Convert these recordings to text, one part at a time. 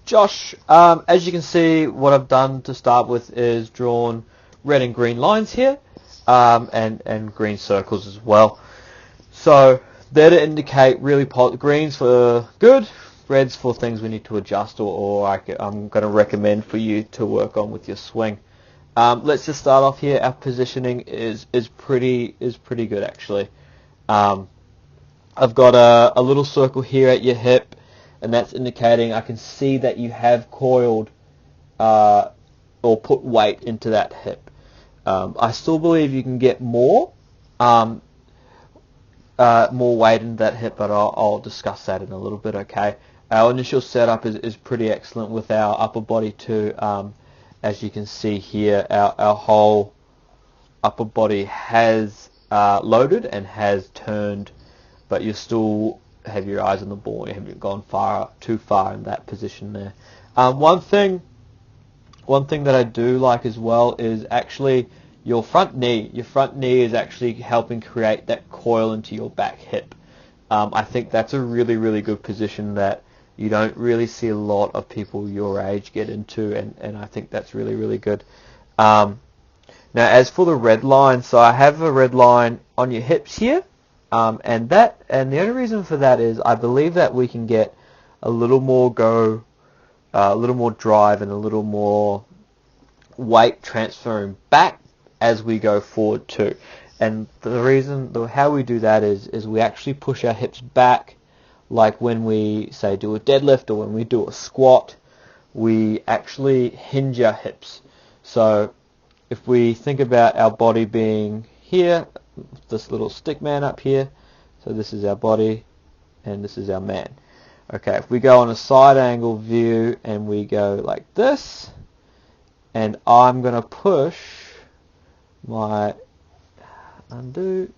Josh, as you can see, what I've done to start with is drawn red and green lines here, and green circles as well. So they're to indicate really greens for good, reds for things we need to adjust, or I'm going to recommend for you to work on with your swing. Let's just start off here. Our positioning is pretty good actually. I've got a little circle here at your hip, and that's indicating I can see that you have coiled or put weight into that hip. I still believe you can get more weight into that hip, but I'll discuss that in a little bit. Okay, our initial setup is pretty excellent with our upper body too. As you can see here, our whole upper body has loaded and has turned, but you still have your eyes on the ball. You haven't gone too far in that position there. One thing that I do like as well is actually your front knee. Your front knee is actually helping create that coil into your back hip. I think that's a really good position that you don't really see a lot of people your age get into, and I think that's really good. Now, as for the red line, so I have a red line on your hips here. And the only reason for that is I believe that we can get a little more a little more drive and a little more weight transferring back as we go forward too. And how we do that is we actually push our hips back, like when we say do a deadlift or when we do a squat, we actually hinge our hips. So if we think about our body being here, this little stick man up here, so this is our body and this is our man. Okay, if we go on a side angle view and we go like this, and I'm going to push my undo,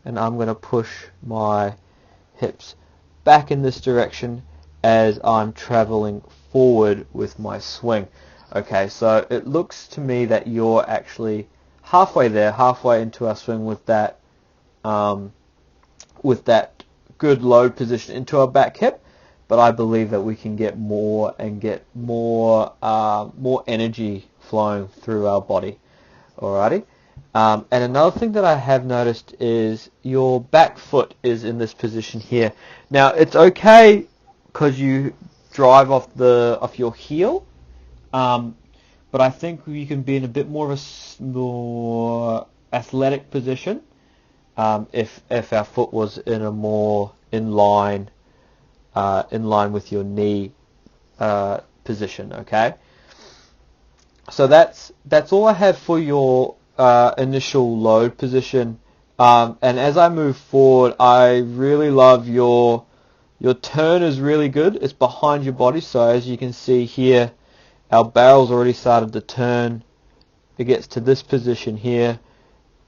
and I'm going to push my hips back in this direction as I'm traveling forward with my swing. Okay, so it looks to me that you're actually halfway into our swing with that good load position into our back hip, but I believe that we can get more energy flowing through our body. Alrighty. And another thing that I have noticed is your back foot is in this position here. Now it's okay because you drive off your heel. But I think you can be in a bit more of a more athletic position if our foot was in a more in line with your knee position. Okay, so that's all I have for your initial load position. And as I move forward, I really love your turn is really good. It's behind your body, so as you can see here, our barrel's already started to turn. It gets to this position here,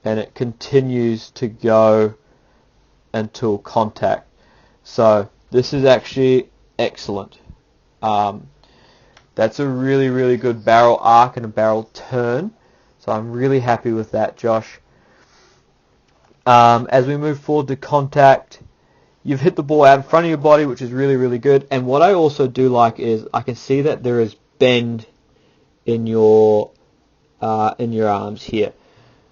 and it continues to go until contact. So this is actually excellent. That's a really good barrel arc and a barrel turn. So I'm really happy with that, Josh. As we move forward to contact, you've hit the ball out in front of your body, which is really good. And what I also do like is I can see that there is bend in your arms here.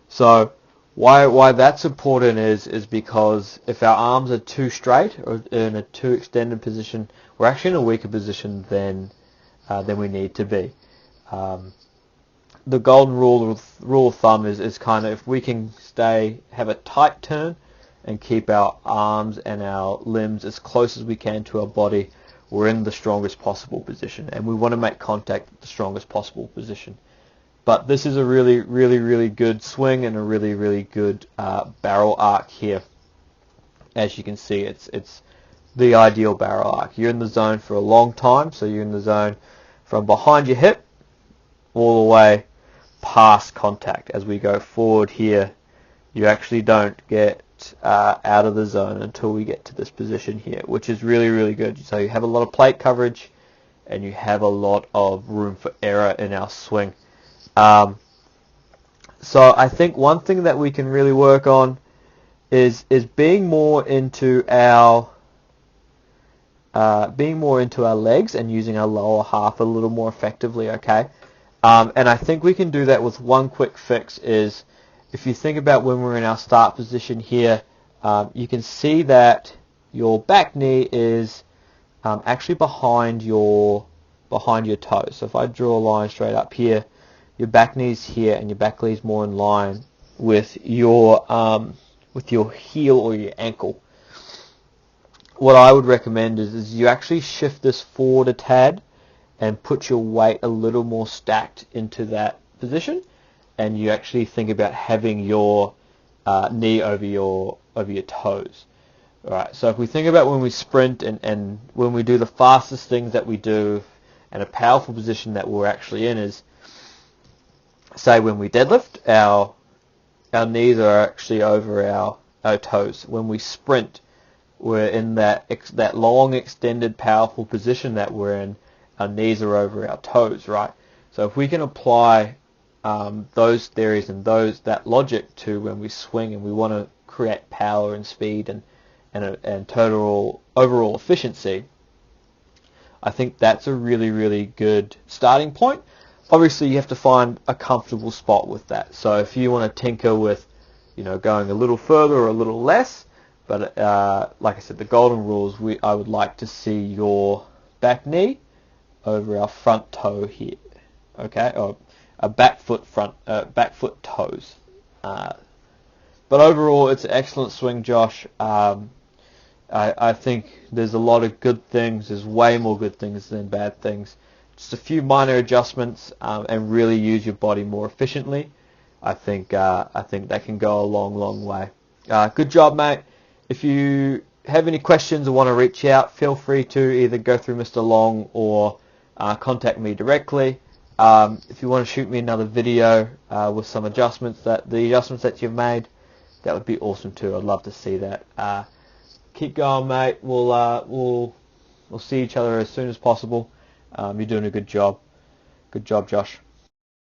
So why that's important is because if our arms are too straight or in a too extended position, we're actually in a weaker position than we need to be. The golden rule of thumb is kind of if we can have a tight turn and keep our arms and our limbs as close as we can to our body, we're in the strongest possible position, and we want to make contact at the strongest possible position. But this is a really good swing and a really good barrel arc here. As you can see, it's the ideal barrel arc. You're in the zone for a long time, so you're in the zone from behind your hip all the way past contact. As we go forward here, you actually don't get out of the zone until we get to this position here, which is really good. So you have a lot of plate coverage and you have a lot of room for error in our swing. So I think one thing that we can really work on is being more into our being more into our legs and using our lower half a little more effectively, okay? And I think we can do that with one quick fix is, if you think about when we're in our start position here, you can see that your back knee is actually behind your toes. So if I draw a line straight up here, your back knee's here and your back knee's more in line with your heel or your ankle. What I would recommend is you actually shift this forward a tad and put your weight a little more stacked into that position, and you actually think about having your knee over your toes. Alright, so if we think about when we sprint and when we do the fastest things that we do, and a powerful position that we're actually in is, say when we deadlift, our knees are actually over our toes. When we sprint, we're in that long, extended, powerful position that we're in. Our knees are over our toes, right? So if we can apply those theories and that logic to when we swing and we want to create power and speed and total overall efficiency, I think that's a really, really good starting point. Obviously, you have to find a comfortable spot with that. So if you want to tinker with, going a little further or a little less, but like I said, the golden rules, I would like to see your back knee over our front toe here, okay, or a back foot toes. But overall, it's an excellent swing, Josh. I think there's a lot of good things. There's way more good things than bad things. Just a few minor adjustments and really use your body more efficiently. I think that can go a long, long way. Good job, mate. If you have any questions or want to reach out, feel free to either go through Mr. Long or contact me directly. If you want to shoot me another video with some adjustments that you've made, that would be awesome too. I'd love to see that. Keep going, mate. We'll see each other as soon as possible. You're doing a good job. Good job, Josh.